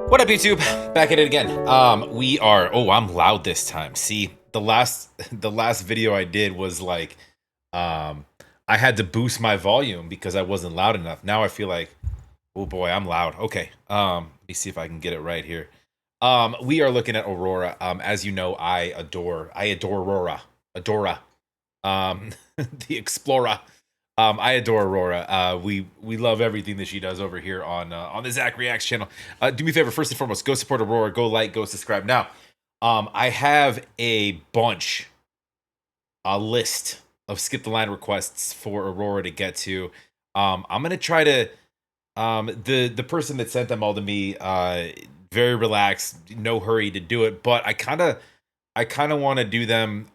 What up, YouTube? Back at it again. We are. Oh, I'm loud this time. See, the last video I did was like, I had to boost my volume because I wasn't loud enough. Now I feel like, oh boy, I'm loud. Okay. Let me see if I can get it right here. We are looking at Aurora. As you know, I adore Aurora. The Explorer. I adore Aurora. We love everything that she does over here on the ZackReacts channel. Do me a favor, first and foremost, go support Aurora, go like, go subscribe. Now, I have a list of skip the line requests for Aurora to get to. I'm gonna try to the person that sent them all to me, very relaxed, no hurry to do it, but I kind of want to do them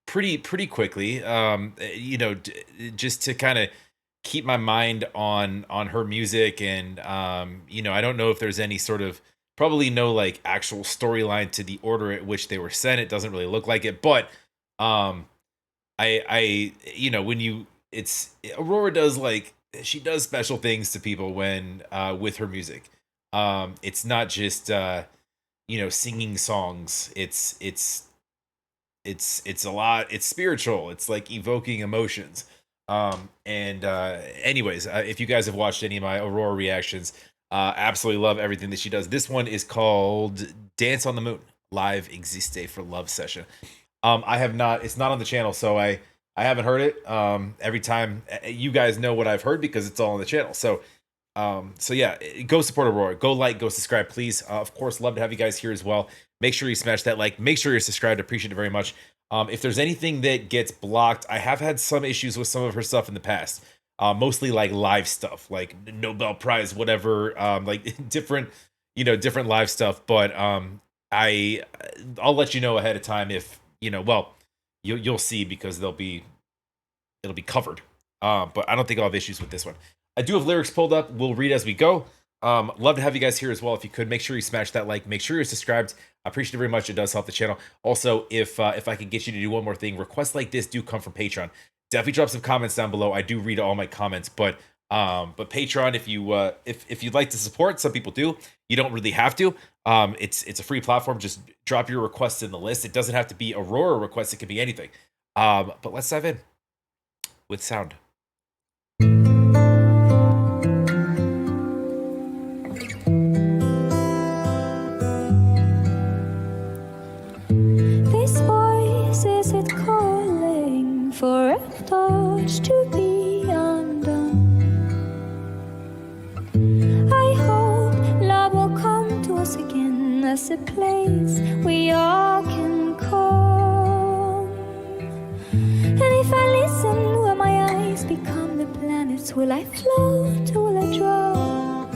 pretty quickly, you know, just to kind of keep my mind on her music. And you know, I don't know if there's any sort of, probably no like actual storyline to the order at which they were sent. It doesn't really look like it, but I you know, when Aurora does, like, she does special things to people when with her music. It's not just you know, singing songs. It's a lot. It's spiritual. It's like evoking emotions. Anyways, if you guys have watched any of my Aurora reactions, absolutely love everything that she does. This one is called Dance on the Moon live Existe For Love session. I have not, it's not on the channel, so I haven't heard it. Every time, you guys know what I've heard because it's all on the channel. So yeah, go support Aurora, go like, go subscribe, please. Of course, love to have you guys here as well. Make sure you smash that like, make sure you're subscribed. Appreciate it very much. If there's anything that gets blocked, I have had some issues with some of her stuff in the past. Mostly like live stuff, like Nobel Prize, whatever, like different live stuff. But I'll let you know ahead of time if, you know, well, you'll see, because it'll be covered. But I don't think I'll have issues with this one. I do have lyrics pulled up. We'll read as we go. Love to have you guys here as well. If you could, make sure you smash that like, make sure you're subscribed. I appreciate it very much. It does help the channel. Also, if I could get you to do one more thing, requests like this do come from Patreon. Definitely drop some comments down below. I do read all my comments, but Patreon, if you'd like to support, some people do. You don't really have to. It's a free platform. Just drop your requests in the list. It doesn't have to be Aurora requests. It could be anything. But let's dive in with sound. Is it calling for a torch to be undone? I hope love will come to us again as a place we all can come. And if I listen, will my eyes become the planets? Will I float or will I drop?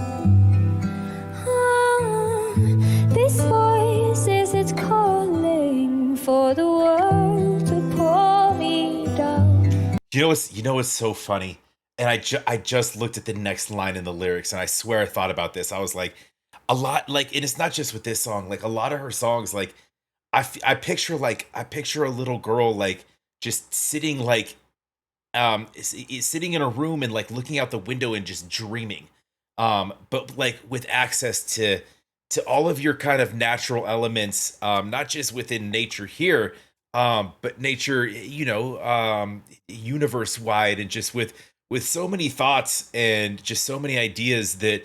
This voice, is it calling for the world to pull me down? You know what's so funny? And I just looked at the next line in the lyrics, and I swear I thought about this. I was like, a lot, like, and it's not just with this song, like a lot of her songs, like I picture a little girl, like, just sitting, like, sitting in a room and like looking out the window and just dreaming, but like with access to all of your kind of natural elements, not just within nature here, but nature, you know, universe wide, and just with so many thoughts and just so many ideas that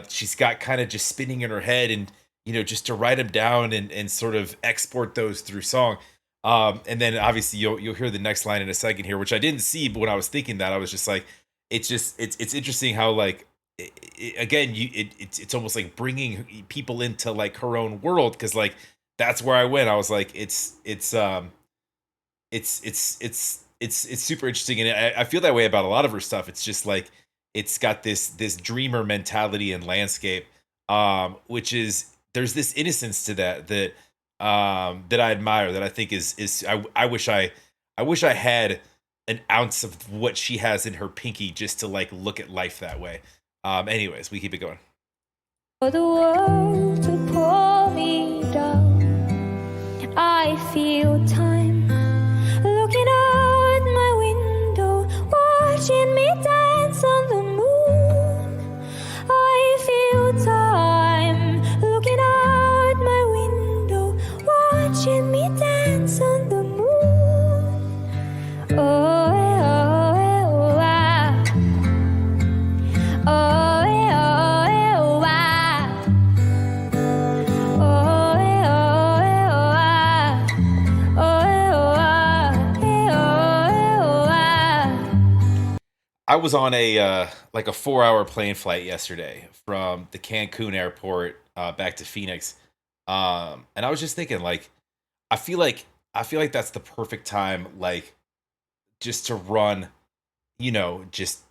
she's got kind of just spinning in her head, and, you know, just to write them down and sort of export those through song. And then obviously you'll hear the next line in a second here, which I didn't see, but when I was thinking that, I was just like, it's interesting how, like, again, it's almost like bringing people into like her own world, because like that's where I went. I was like, it's super interesting, and I feel that way about a lot of her stuff. It's just like, it's got this dreamer mentality and landscape, which is, there's this innocence to that I admire, that I think is I wish I had an ounce of what she has in her pinky, just to like look at life that way. Anyways, we keep it going. For the world to pull me down, I feel time looking out my window, watching me dance on the moon. I feel feel time looking out my window, watching me dance on the moon. Oh, oh, oh, ah. Oh, oh, ah. Oh, oh, ah. Oh, ah. I was on a like a 4-hour plane flight yesterday from the Cancun airport back to Phoenix, and I was just thinking, like, I feel like that's the perfect time, like, just to run, just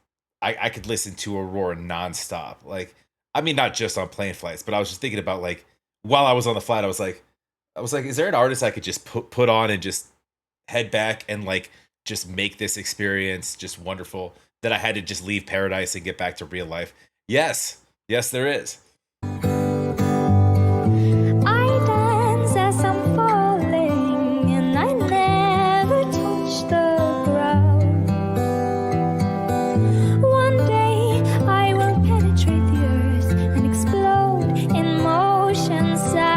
I could listen to Aurora nonstop. Like, I mean, not just on plane flights, but I was just thinking about, like, while I was on the flight, I was like, is there an artist I could just put on and just head back and, like, just make this experience just wonderful, that I had to just leave paradise and get back to real life? Yes, yes, there is. I dance as I'm falling, and I never touch the ground. One day I will penetrate the earth and explode in motion sounds.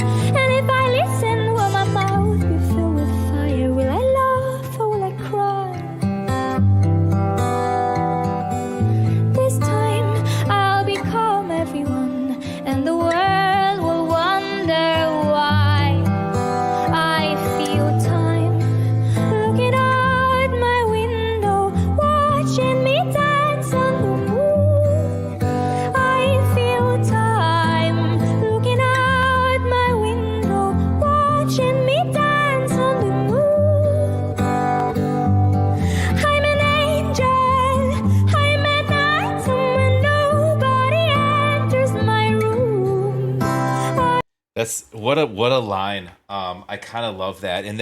And if I listen, will my mouth be filled with fire? Will I laugh or will I cry? This time I'll become everyone, and the world will wonder why. I feel time looking out my window, watching me dance on the moon. I feel time looking out my window, watching me dance on the moon. I'm an angel, I'm at night when nobody enters my room. That's what a line. I kind of love that. And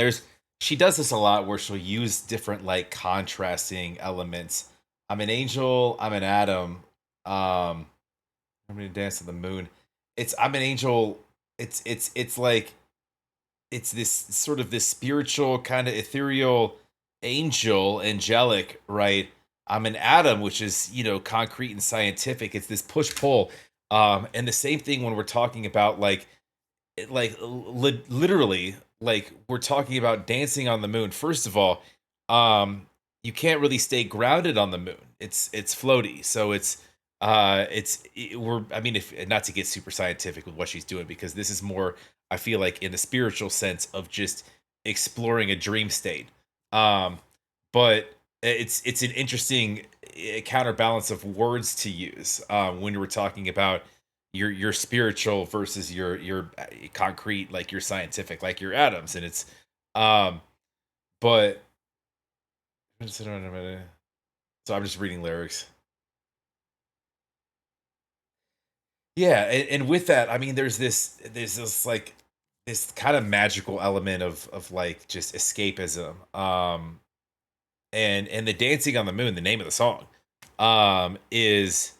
she does this a lot where she'll use different, like, contrasting elements. I'm an angel, I'm an atom. I'm gonna dance on the moon. I'm an angel. It's like, it's this sort of this spiritual kind of ethereal angelic, right? I'm an atom, which is, concrete and scientific. It's this push pull. And the same thing when we're talking about, like, literally, like, we're talking about dancing on the moon. First of all, you can't really stay grounded on the moon. It's floaty, so we're, I mean, if not to get super scientific with what she's doing, because this is more, I feel like, in the spiritual sense of just exploring a dream state. But it's an interesting counterbalance of words to use when we're talking about your spiritual versus your concrete, like your scientific, like your atoms. And it's but so I'm just reading lyrics. Yeah, and with that, I mean, there's like this kind of magical element of, like, just escapism. And the dancing on the moon, the name of the song, is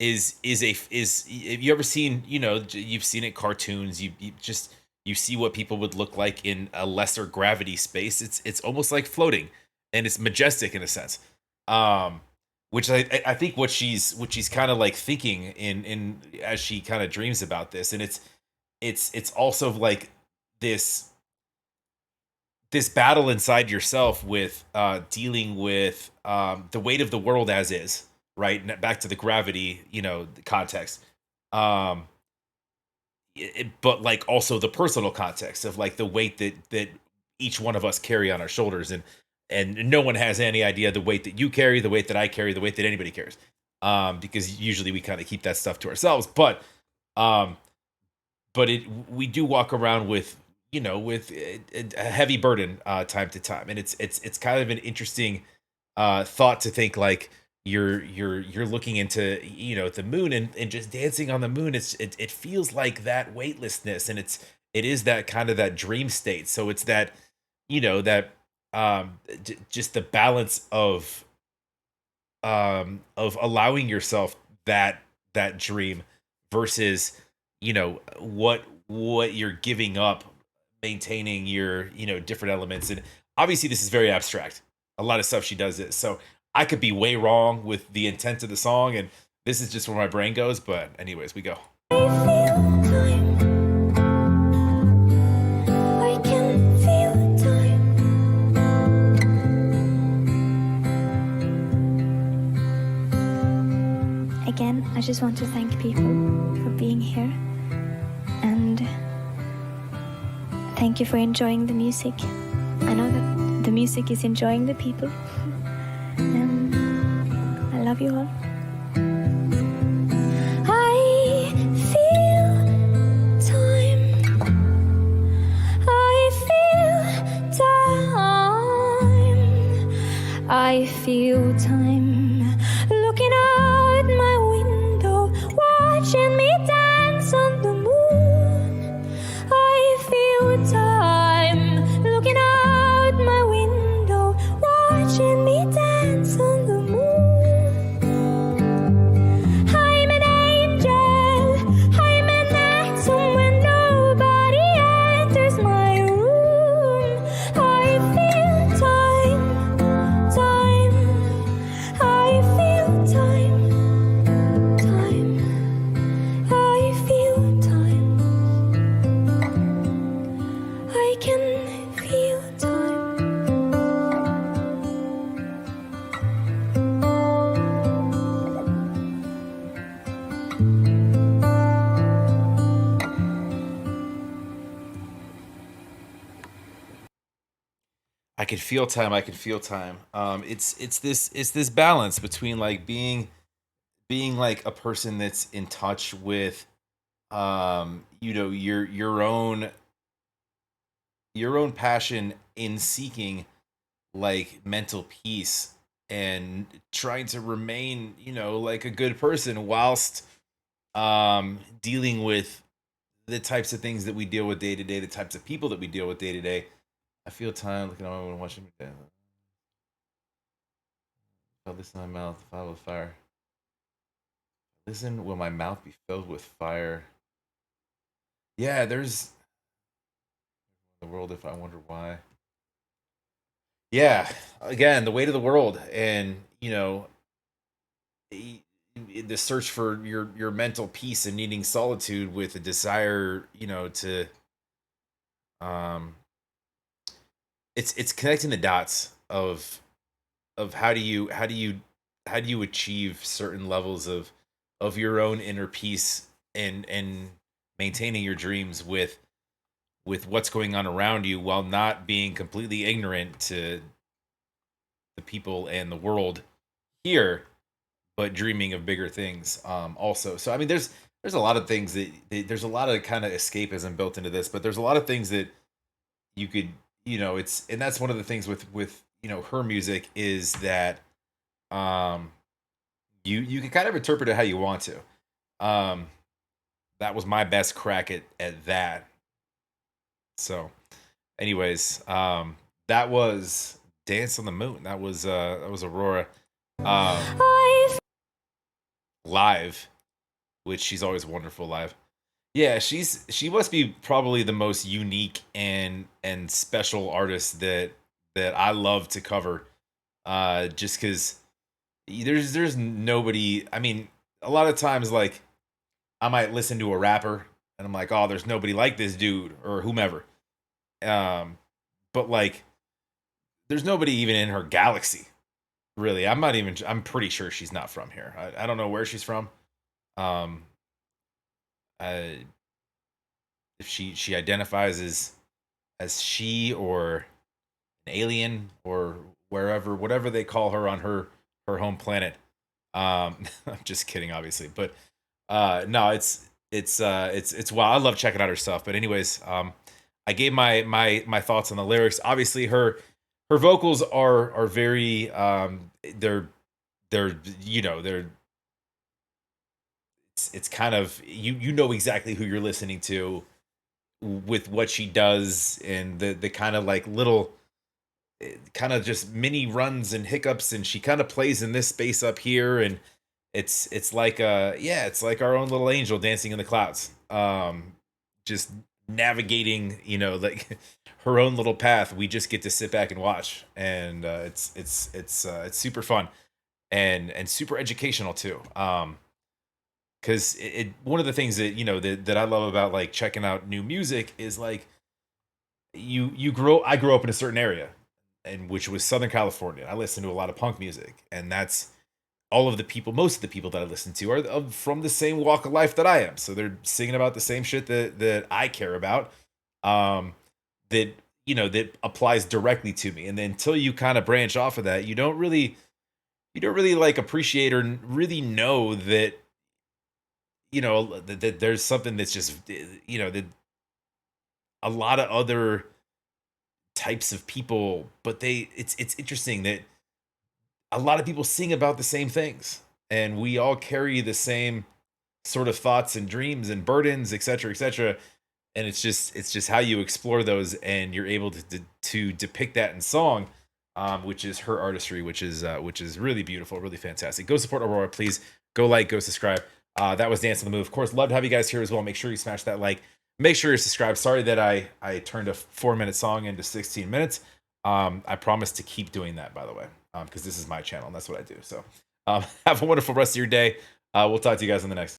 have you ever seen, you've seen it cartoons, you see what people would look like in a lesser gravity space. It's almost like floating, and it's majestic in a sense. Um which I think what she's kind of, like, thinking in as she kind of dreams about this. And it's also like this battle inside yourself with dealing with the weight of the world as is, right? Back to the gravity, the context. Um, but, like, also the personal context of, like, the weight that each one of us carry on our shoulders, and no one has any idea the weight that you carry, the weight that I carry, the weight that anybody carries. Because usually we kind of keep that stuff to ourselves, um, but we do walk around with, with a heavy burden time to time. And it's kind of an interesting thought to think, like, you're looking into, the moon, and just dancing on the moon. It feels like that weightlessness, and it is that kind of that dream state. So it's that, that just the balance of allowing yourself that dream versus, what you're giving up, maintaining your, different elements. And obviously this is very abstract. A lot of stuff she does is, so I could be way wrong with the intent of the song, and This is just where my brain goes, but anyways, we go. I feel time. I can feel time. Again, I just want to thank people for being here, and thank you for enjoying the music. I know that the music is enjoying the people, and I love you all. I feel time. I feel time. I feel time. Looking out my window, watching me dance on the moon. I feel time. Looking out my window, watching me dance on the moon. I'm an angel. I'm an atom when nobody enters my room. I feel time, time. I feel time, time. I feel time. I can feel time. I could feel time. I could feel time. It's this balance between like being like a person that's in touch with your own passion in seeking like mental peace and trying to remain, like a good person whilst dealing with the types of things that we deal with day to day, the types of people that we deal with day to day. I feel time looking at my when watching me dance. Felt this in my mouth, filled with fire. Listen, will my mouth be filled with fire? Yeah, there's the world if I wonder why. Yeah, again, the weight of the world, and the search for your mental peace and needing solitude with a desire, to um, it's connecting the dots of how do you achieve certain levels of your own inner peace and maintaining your dreams with what's going on around you while not being completely ignorant to the people and the world here, but dreaming of bigger things also. So I mean there's a lot of things there's a lot of kind of escapism built into this, but there's a lot of things that you could, it's, and that's one of the things with her music is that um you can kind of interpret it how you want to. um that was my best crack at that. So anyways, that was Dance on the Moon. That was Aurora um I live, which she's always wonderful live. Yeah, she must be probably the most unique and special artist that I love to cover. Just because there's nobody. I mean, a lot of times like I might listen to a rapper and I'm like, oh, there's nobody like this dude or whomever. Um, but like, there's nobody even in her galaxy. Really, I'm not even. I'm pretty sure she's not from here. I don't know where she's from. Um, I, if she identifies as she or an alien or wherever, whatever they call her on her home planet. I'm just kidding, obviously, but no, it's wow. I love checking out her stuff. But anyways, I gave my thoughts on the lyrics. Obviously, her vocals are very they're they're it's kind of you know exactly who you're listening to with what she does and the kind of like little kind of just mini runs and hiccups, and she kind of plays in this space up here, and it's like yeah, it's like our own little angel dancing in the clouds, just navigating, like her own little path. We just get to sit back and watch, and it's super fun and super educational too. because one of the things that that I love about like checking out new music is like I grew up in a certain area, and which was Southern California. I listened to a lot of punk music, and that's all of the people, most of the people that I listen to are from the same walk of life that I am. So they're singing about the same shit that I care about. That that applies directly to me. And then until you kind of branch off of that, you don't really like appreciate or really know that that there's something that's just that a lot of other types of people, but it's interesting that a lot of people sing about the same things, and we all carry the same sort of thoughts and dreams and burdens, etc., etc. And it's just how you explore those, and you're able to depict that in song, which is her artistry, which is really beautiful, really fantastic. Go support Aurora, please. Go like, go subscribe. That was Dance on the Move. Of course, love to have you guys here as well. Make sure you smash that like. Make sure you're subscribed. Sorry that I turned a 4-minute song into 16 minutes. I promise to keep doing that, by the way, because this is my channel and that's what I do. So have a wonderful rest of your day. We'll talk to you guys in the next.